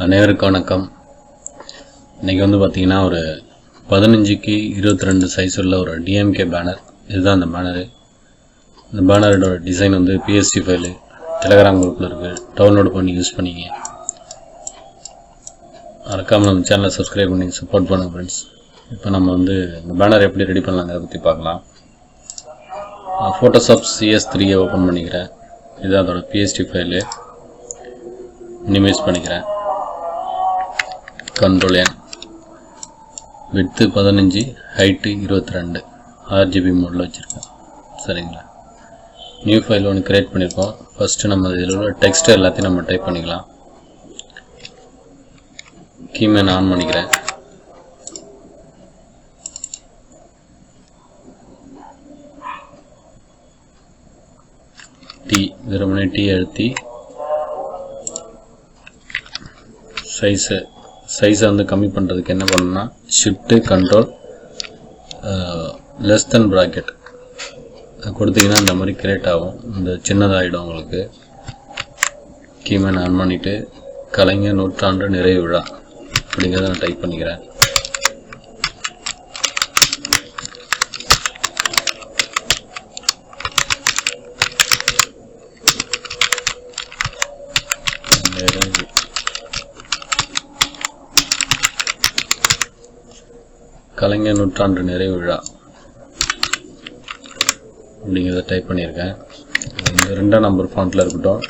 அனைவருக்கும் வணக்கம். இன்றைக்கி பார்த்திங்கன்னா ஒரு 15க்கு 22 சைஸ் உள்ள ஒரு டிஎம்கே பேனர். இதுதான் அந்த பேனரு. இந்த பேனரோட டிசைன் பிஎஸ்டி ஃபைலு டெலகிராம் குரூப்பில் இருக்குது. டவுன்லோட் பண்ணி யூஸ் பண்ணிங்க. மறக்காமல் நம்ம சேனலை சப்ஸ்கிரைப் பண்ணி சப்போர்ட் பண்ணுங்கள் ஃப்ரெண்ட்ஸ். இப்போ நம்ம இந்த பேனர் எப்படி ரெடி பண்ணலாங்கிறத பற்றி பார்க்கலாம். ஃபோட்டோஷாப் CS3 ஓப்பன் பண்ணிக்கிறேன். இதுதான் அதோட பிஎஸ்டி ஃபைலு. மினிமைஸ் பண்ணிக்கிறேன். Ctrl N, width 15, height 22, RGB மோடில் வச்சுருக்கேன். சரிங்களா? நியூ ஃபைல் ஒன்று கிரியேட் பண்ணியிருக்கோம். ஃபஸ்ட்டு நம்ம இதில் உள்ள டெக்ஸ்ட் எல்லாத்தையும் நம்ம டைப் பண்ணிக்கலாம். கீமேன் ஆன் பண்ணிக்கிறேன். வெறுமனே டி அழுத்தி சைஸை கம்மி பண்ணுறதுக்கு என்ன பண்ணணும்னா shift control less than bracket கொடுத்தீங்கன்னா இந்த மாதிரி கிரியேட் ஆகும். இந்த சின்னதாகிடும் உங்களுக்கு. கீமேன் ஆன் பண்ணிவிட்டு கலைஞர் நூற்றாண்டு நிறைவு விழா அப்படிங்கிறத நான் டைப் பண்ணிக்கிறேன். கலைஞர் நூற்றாண்டு நிறைவு விழா அப்படிங்கிறத டைப் பண்ணியிருக்கேன். இந்த 2ஆம் நம்பர் ஃபாண்ட்டில் இருக்கட்டும்.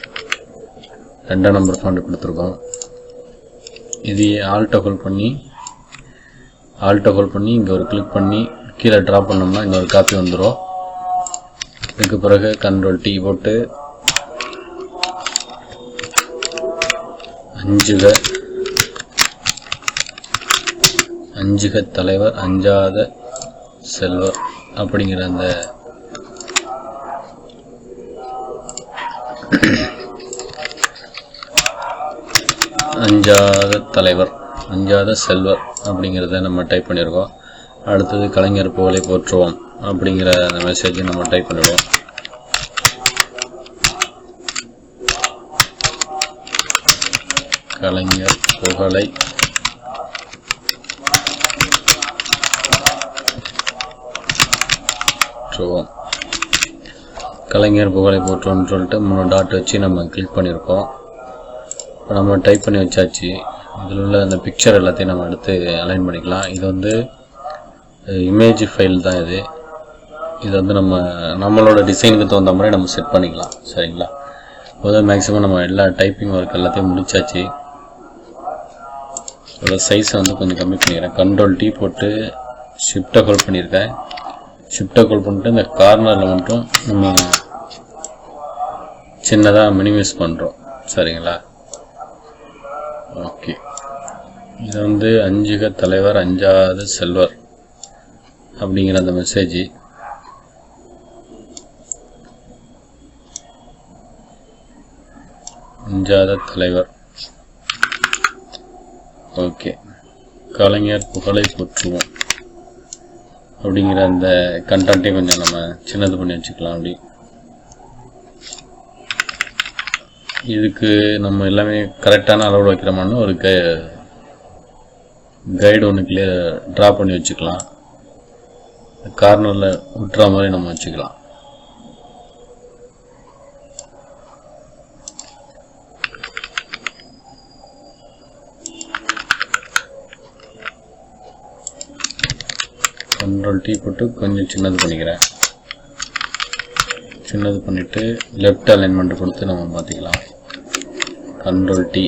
2ஆம் நம்பர் ஃபாண்ட் கொடுத்துருக்கோம். இது ஆல்ட்டை ஹோல்ட் பண்ணி இங்கே ஒரு கிளிக் பண்ணி கீழே ட்ரா பண்ணோம்னா இன்னொரு காப்பி வந்துடும். இதுக்கு பிறகு Ctrl T போட்டு அஞ்சுக தலைவர் அஞ்சாத செல்வர் அப்படிங்கிற அந்த அஞ்சாத தலைவர் அஞ்சாத செல்வர் அப்படிங்கிறத நம்ம டைப் பண்ணியிருக்கோம். அடுத்தது கலைஞர் புகழை போற்றுவோம் அப்படிங்கிற அந்த மெசேஜை நம்ம டைப் பண்ணிடுவோம். கலைஞர் புகழை கலைஞர் புகழை போற்றோம்னு சொல்லிட்டு 3 டாட் வச்சு நம்ம கிளிக் பண்ணியிருக்கோம். இப்போ நம்ம டைப் பண்ணி வச்சாச்சு. இதில் உள்ள அந்த பிக்சர் எல்லாத்தையும் நம்ம எடுத்து அலைன் பண்ணிக்கலாம். இது இமேஜ் ஃபைல் தான். இது நம்மளோட டிசைனுக்கு தகுந்த மாதிரி நம்ம செட் பண்ணிக்கலாம். சரிங்களா? இப்போதான் மேக்ஸிமம் நம்ம எல்லா டைப்பிங் ஒர்க் எல்லாத்தையும் முடிச்சாச்சு. அதோட சைஸை கொஞ்சம் கம்மி பண்ணிக்கிறேன். Ctrl T போட்டு ஷிஃப்ட்டை ஹோல்ட் பண்ணியிருக்கேன். ஷிஃப்ட்டை ஹோல்ட் பண்ணிட்டு இந்த கார்னரில் மட்டும் நம்ம சின்னதாக மினிமைஸ் பண்ணுறோம். சரிங்களா? ஓகே. இது அஞ்சுக தலைவர் அஞ்சாத செல்வர் அப்படிங்கிற அந்த மெசேஜ். அஞ்சாத தலைவர். ஓகே. கலைஞர் புகழை போற்றுவோம் அப்படிங்கிற அந்த கண்டென்ட்டையும் கொஞ்சம் நம்ம சின்னது பண்ணி வச்சுக்கலாம். அப்படி இதுக்கு நம்ம எல்லாமே கரெக்டான அளவில் வைக்கிறோம்னா ஒரு கைடு ஒன்று ட்ரா பண்ணி வச்சுக்கலாம். கார்னரில் விட்டுற மாதிரி நம்ம வச்சுக்கலாம். Ctrl T போட்டு கொஞ்சம் சின்னது பண்ணிக்கிறேன். சின்னது பண்ணிவிட்டு லெஃப்ட் அலைன்மெண்ட் கொடுத்து நம்ம மாற்றிக்கலாம். Ctrl T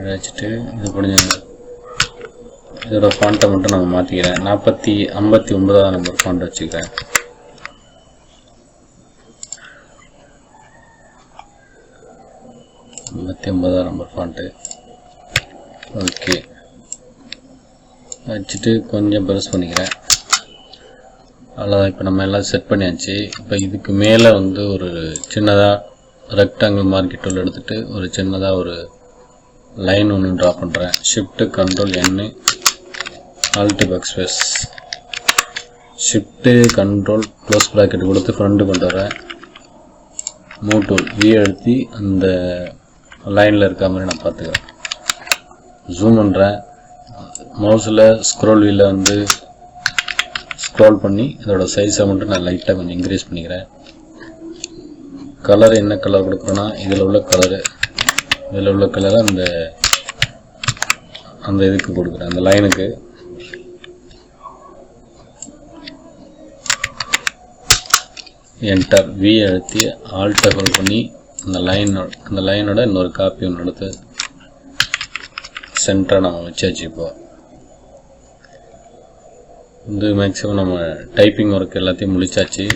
வச்சுட்டு இது கொஞ்சம் இதோட ஃபாண்ட்டை மட்டும் நம்ம மாற்றிக்கிறேன். 59ஆம் நம்பர் ஃபாண்ட் வச்சுக்கிறேன். Number font. ஓகே. வச்சுட்டு கொஞ்சம் ப்ரெஸ் பண்ணிக்கிறேன். அவ்வளோதான். இப்போ நம்ம எல்லாம் செட் பண்ணியாச்சு. இப்போ இதுக்கு மேலே ஒரு சின்னதாக ரெக்டாங்கிள் மார்க்கெட் டூல் எடுத்துகிட்டு ஒரு சின்னதாக ஒரு லைன் ஒன்று ட்ரா பண்ணுறேன். Shift Ctrl N, alt backspace, shift control close bracket கொடுத்து ஃப்ரண்ட்டு கொண்டு வரேன். மூவ் டூல் V அழுத்தி அந்த லைனில் இருக்க மாதிரி நான் பார்த்துக்கிறேன். ஜூம் பண்ணுறேன். மவுஸில் ஸ்க்ரோல் வீலில் வந்து ஸ்க்ரோல் பண்ணி இதோட சைஸை மட்டும் நான் லைட்டாக கொஞ்சம் இன்க்ரீஸ் பண்ணிக்கிறேன். கலர் என்ன கலர் கொடுக்குறேன்னா இதில் உள்ள கலரை அந்த இதுக்கு கொடுக்குறேன், அந்த லைனுக்கு. என்டர் வி அழுத்தி ஆல்ட்டை ஹோல்ட் பண்ணி அந்த லைனோட இன்னொரு காப்பி ஒன்று எடுத்து சென்டராக நம்ம வச்சாச்சு. இப்போ வந்து மேக்ஸிமம் நம்ம டைப்பிங் ஒர்க் எல்லாத்தையும் முடிச்சாச்சு.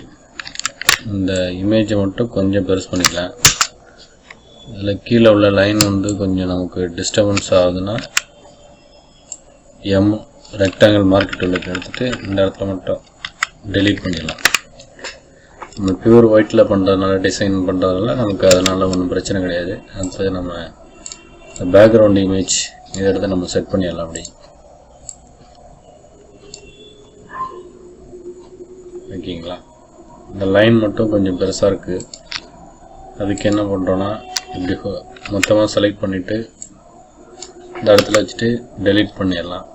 இந்த இமேஜை மட்டும் கொஞ்சம் பெருசு பண்ணிக்கலாம். இதில் கீழே உள்ள லைன் வந்து கொஞ்சம் நமக்கு டிஸ்டர்பன்ஸ் ஆகுதுன்னா ரெக்டாங்கிள் மார்க்கெட் உள்ள எடுத்துகிட்டு இந்த இடத்துல மட்டும் டெலீட் பண்ணிடலாம். நம்ம பியூர் ஒயிட்டில் பண்ணுறதுனால, டிசைன் பண்ணுறதுனால நமக்கு அதனால் ஒன்றும் பிரச்சனை கிடையாது. அடுத்தது நம்ம பேக்ரவுண்ட் இமேஜ் இதை எடுத்து நம்ம செட் பண்ணிடலாம். அப்படி ஓகேங்களா? இந்த லைன் மட்டும் கொஞ்சம் பெருசாக இருக்குது. அதுக்கு என்ன பண்ணுறோன்னா இப்படி மொத்தமாக செலக்ட் பண்ணிவிட்டு இந்த இடத்துல வச்சுட்டு டெலீட் பண்ணிடலாம்.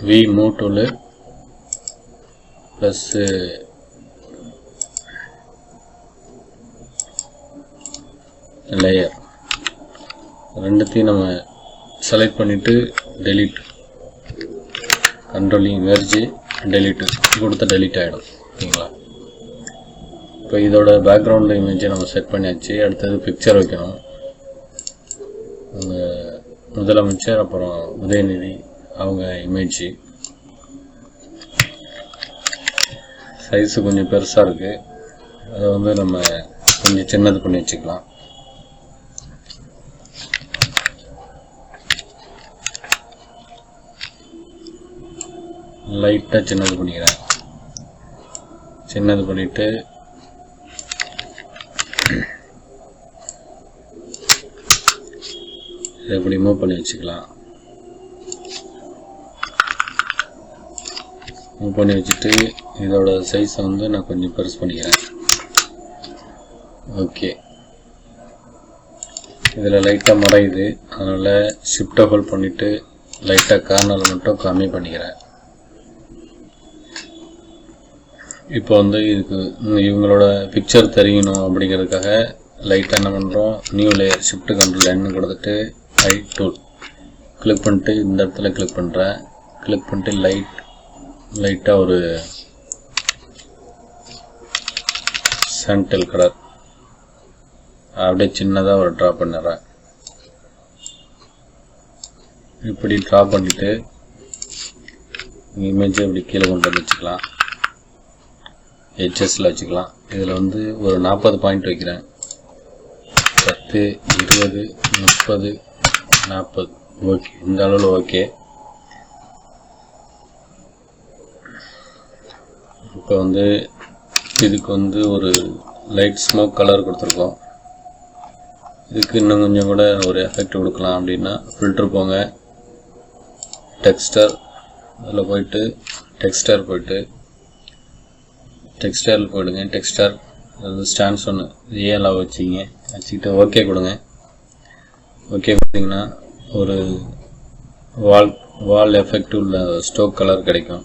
V move tool plus layer ரெண்டுத்தையும் நம்ம செலக்ட் பண்ணிவிட்டு டெலீட், கண்ட்ரோலிங் மெர்ஜ் டெலீட்டு கொடுத்தா டெலீட் ஆகிடும். ஓகேங்களா? இப்போ இதோட பேக்ரவுண்ட் இமேஜை நம்ம செட் பண்ணியாச்சு. அடுத்தது பிக்சர் வைக்கணும். முதலமைச்சர் அப்புறம் உதயநிதி அவங்க இமேஜ் சைஸு கொஞ்சம் பெருசாக இருக்குது. அதை வந்து நம்ம கொஞ்சம் சின்னது பண்ணி வச்சுக்கலாம். லைட்டாக சின்னது பண்ணிக்கிறேன். சின்னது பண்ணிவிட்டு இதை இப்படி மூவ் பண்ணி வச்சுக்கலாம். மூவ் பண்ணி வச்சுட்டு இதோட சைஸை வந்து நான் கொஞ்சம் பெருசு பண்ணிக்கிறேன். ஓகே, இதில் லைட்டாக மறையுது, அதனால் ஷிஃப்ட்டை ஹோல்ட் பண்ணிவிட்டு லைட்டாக கார்னர் மட்டும் கம்மி பண்ணிக்கிறேன். இப்போ வந்து இதுக்கு இவங்களோட பிக்சர் தெரியணும் அப்படிங்கிறதுக்காக லைட்டாக என்ன பண்ணுறோம், new layer shift control N கொடுத்துட்டு ஹைட் டூல் கிளிக் பண்ணிட்டு இந்த இடத்துல கிளிக் பண்ணுறேன். கிளிக் பண்ணிட்டு லைட்டாக ஒரு சாண்டல் கலர் அப்படியே சின்னதாக ஒரு ட்ரா பண்ணுறேன். இப்படி ட்ரா பண்ணிவிட்டு இமேஜை இப்படி கீழே கொண்டு வந்து வச்சுக்கலாம். ஹெச்எஸில் வச்சுக்கலாம். இதில் வந்து ஒரு 40 பாயிண்ட் வைக்கிறேன். 10, 20, 30, 40. ஓகே, இந்த அளவில் ஓகே. இப்போ வந்து இதுக்கு வந்து ஒரு லைட் ஸ்மோக் கலர் கொடுத்துருக்கோம். இதுக்கு இன்னும் கொஞ்சம் கூட ஒரு எஃபெக்ட் கொடுக்கலாம். அப்படின்னா ஃபில்டர் போங்க, டெக்ஸ்டர், அதில் போயிட்டு டெக்ஸ்டர் போயிடுங்க. டெக்ஸ்டர் அது ஸ்டாண்ட்ஸ் ஒன்று ஏலாம் வச்சுக்கிட்டு ஓகே கொடுங்க. ஓகே கொடுத்தீங்கன்னா ஒரு வால் எஃபெக்ட் உள்ள ஸ்டோக் கலர் கிடைக்கும்.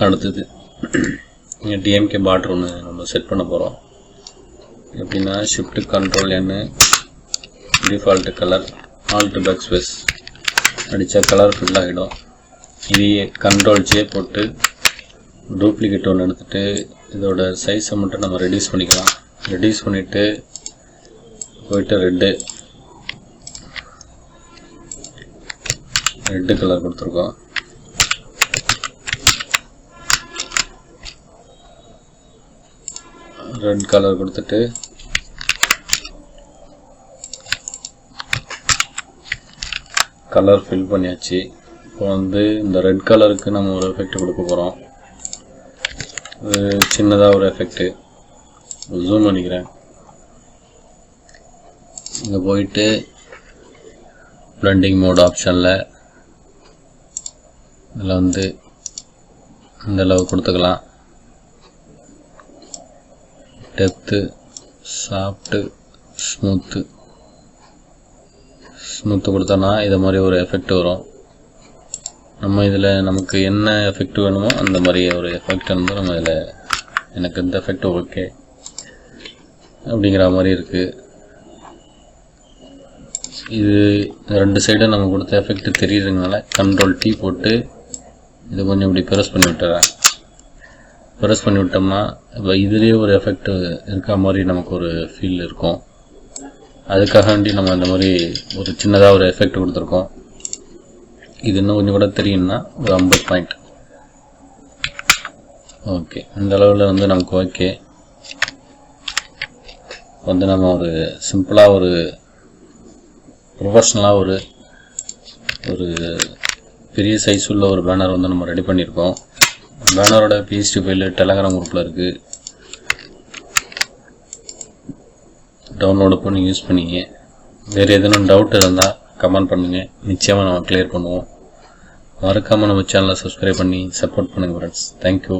அடுத்தது இங்கே டிஎம்கே பார்டர் ஒன்று நம்ம செட் பண்ண போகிறோம். எப்படின்னா shift control N default colour alt backspace அடித்தா கலர் ஃபில் ஆகிடும். இதையே கண்ட்ரோல் J போட்டு டூப்ளிகேட் ஒன்று எடுத்துகிட்டு இதோட சைஸை மட்டும் நம்ம ரெடியூஸ் பண்ணிக்கலாம். ரெடியூஸ் பண்ணிவிட்டு போயிட்டு ரெட்டு கலர் கொடுத்துருக்கோம். ரெட் கலர் கொடுத்துட்டு கலர் ஃபில் பண்ணியாச்சு. இப்போ வந்து இந்த ரெட் கலருக்கு நம்ம ஒரு எஃபெக்ட் கொடுக்க போகிறோம். சின்னதாக ஒரு எஃபெக்ட்டு ஜூம் பண்ணிக்கிறேன். இங்கே போயிட்டு பிளண்டிங் மோட் ஆப்ஷனில் இதில் வந்து இந்த அளவு கொடுத்துக்கலாம். டெப்த்து, சாஃப்ட்டு, ஸ்மூத்து கொடுத்தோன்னா இதை மாதிரி ஒரு எஃபெக்ட் வரும். நம்ம இதில் நமக்கு என்ன எஃபெக்ட் வேணுமோ அந்த மாதிரி ஒரு எஃபெக்ட் வந்து நம்ம இதில் எனக்கு இந்த எஃபெக்ட் ஓகே அப்படிங்கிற மாதிரி இருக்குது. இது ரெண்டு சைடும் நம்ம கொடுத்த எஃபெக்ட் தெரியுறதுனால Ctrl+T போட்டு இது கொஞ்சம் இப்படி ப்ரெஸ் பண்ணி விட்டுறேன். ப்ரெஸ் பண்ணி விட்டோம்னா இப்போ இதுலேயே ஒரு எஃபெக்ட் இருக்க மாதிரி நமக்கு ஒரு ஃபீல் இருக்கும். அதுக்காக வேண்டி நம்ம இந்த மாதிரி ஒரு சின்னதாக ஒரு எஃபெக்ட் கொடுத்துருக்கோம். இது இன்னும் கொஞ்சம் கூட தெரியும்னா ஒரு 50 பாயிண்ட். ஓகே, இந்த அளவில் வந்து நமக்கு ஓகே. வந்து நம்ம ஒரு சிம்பிளாக ஒரு ப்ரொஃபஷ்னலாக ஒரு பெரிய சைஸ் உள்ள ஒரு பேனர் வந்து நம்ம ரெடி பண்ணியிருக்கோம். பேனரோட PST ஃபைல் டெலகிராம் குரூப்பில் இருக்குது. டவுன்லோடு பண்ணி யூஸ் பண்ணிங்க. வேறு எதுவும் டவுட் இருந்தால் கமெண்ட் பண்ணுங்கள், நிச்சயமாக நம்ம கிளியர் பண்ணுவோம். மறக்காமல் நம்ம சேனலை சப்ஸ்கிரைப் பண்ணி சப்போர்ட் பண்ணுங்கள் ஃப்ரெண்ட்ஸ். தேங்க்யூ.